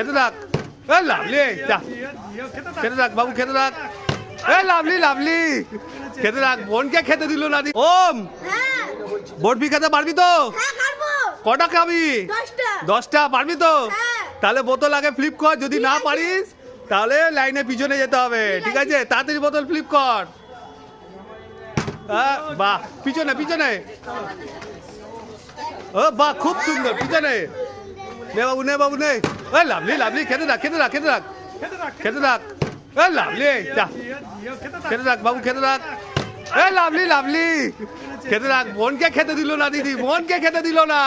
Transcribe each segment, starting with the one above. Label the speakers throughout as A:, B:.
A: খেতে থাক। A lovely, যা খেতে থাক বাবু, খেতে থাক। এ লাভলি লাভলি, খেতে থাক। বোনকে খেতে দিল না। ওম, বরফি খেতে পারবি তো? কটা খাবি? 10টা পারবি তো? তাহলে বোতল আগে ফ্লিপ কর, যদি না পারিস তাহলে লাইনে পিছনে যেতে হবে, ঠিক আছে? তাড়াতাড়ি বোতল ফ্লিপ কর। বাহ, পিছনে পিছনে। ও বাহ, খুব সুন্দর, পিছনে। নে বাবু, নে বাবু, নে। এ লাভলি লাভলি, খেতে থাক, খেতে থাক, খেতে থাক, খেতে থাক। এ লাভলি, যা খেতে থাক বাবু, খেতে থাক। এ লাভলি লাভলি, খেতে থাক। বোনকে খেতে দিল না দিদি, বোনকে খেতে দিল না।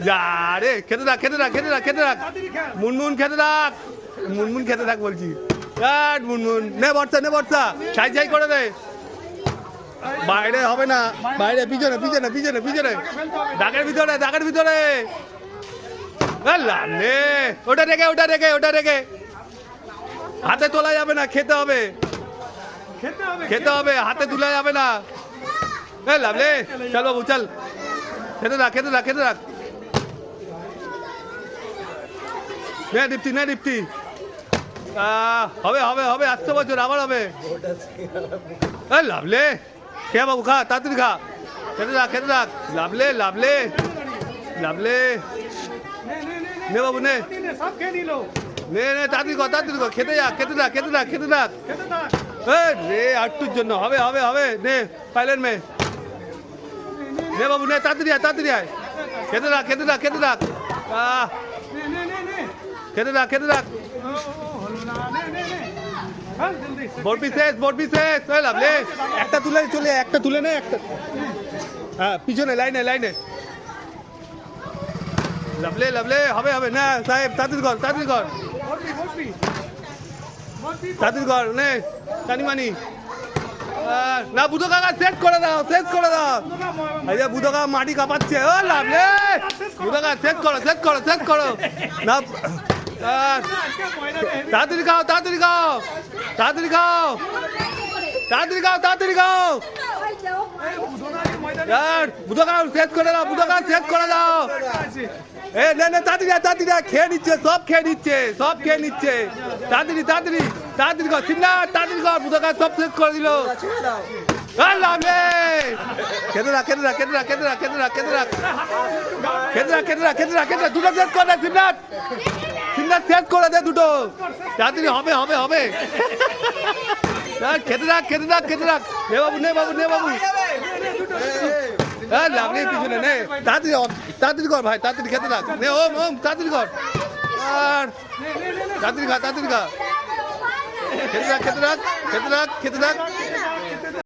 A: যা রে, খেতে থাক, খেতে থাক, খেতে থাক, খেতে থাক। মুনমুন খেতে থাক, মুনমুন খেতে থাক বলছি। মুনমুন নে বর্ষা, নে বর্ষা, ছাই ছাই করে দে। বাইরে হবে না, বাইরে, পিছনে পিছনে পিছনে পিছনে, দাগের ভিতরে, দাগের ভিতরে। লাভলে, ওটা রেখে, ওটা রেখে, ওটা রেখে। হাতে তোলা যাবে না, খেতে হবে, খেতে হবে, হাতে তোলা যাবে না। এ লাভলে, চল বাবু চল, খেতে থাক, খেতে থাক, খেতে থাক। নে দীপ্তি, নে দীপ্তি। হবে হবে হবে, 800 বছর আবার হবে। এ লাভলে, খে বাবু, খা তাড়াতাড়ি খা, খেতে থাক, খেতে থাক। লাভলে লাভলে লাভলে, নে বাবু নে, নে নে, তাড়াতাড়ি কর, তাড়াতাড়ি কর, খেতে যা, খেতে থাক, খেতে থাক, খেতে থাক। রে আটটুর জন্য হবে হবে হবে। নে পাইলেন মে, নে বাবু নে, তাড়াতাড়ি আয়, তাড়াতাড়ি আয়। খেতে থাক, খেতে থাক, খেতে থাক। খেতে থাক, খেতে থাক। বরফি শেষ, বরফি শেষ। লাভলে, একটা তুলে চলে, একটা তুলে নে, একটা। হ্যাঁ পিছনে, লাইনে লাইনে। লাভলে লাভলে, হবে হবে না সাহেব, তাড়াতাড়ি কর, তাড়াতাড়ি কর, তাড়াতাড়ি কর। নে টানিমানি। না বুধো কাকা সেট করে দাও, শেষ করে দাও। এই যে বুধো কাকা মাটি কাঁপাচ্ছে। ও লাভলে, বুধো কাকা শেষ করো, শেষ করো, শেষ করো। না তাড়াতাড়ি খাও, তাড়াতাড়ি খাও, তাড়াতাড়ি খাও, তাড়াতাড়ি খাও, তাড়াতাড়ি খাও। বুধো কাকা শেষ করে দাও, বুধো কাকা শেষ করে দাও। এ নে নে, তাড়াতাড়ি তাড়াতাড়ি, খেয়ে নিচ্ছে, সব খেয়ে নিচ্ছে, সব খেয়ে নিচ্ছে। তাড়াতাড়ি তাড়াতাড়ি তাড়াতাড়ি কর, সিমনা তাড়াতাড়ি কর। বুধো কাকা সব শেষ করে দিল। লাভলে, খেতে রাখ, খেতে রাখ, খেতে রাখ, খেতে রাখ, খেতে রাখ, খেতে রাখ, খেতে রাখ, খেতে রাখ, খেতে রাখ, খেতে রাখ। দুটো শেষ করে দে সিমনাথ, সিমনাথ শেষ করে দে দুটো। তাড়াতাড়ি হবে হবে হবে। খেতে রাখ, খেতে রাখ, খেতে রাখ। নে বাবু, নে বাবু, নে বাবু। লাভলি, পিছনে নে, তাড়াতাড়ি তাড়াতাড়ি কর ভাই, তাড়াতাড়ি খেতে থাক। নে ওম ওম, তাড়াতাড়ি কর, আর তাড়াতাড়ি খা, তাড়াতাড়ি খা। খেতে থাক, খেতে থাক, খেতে থাক, খেতে থাক।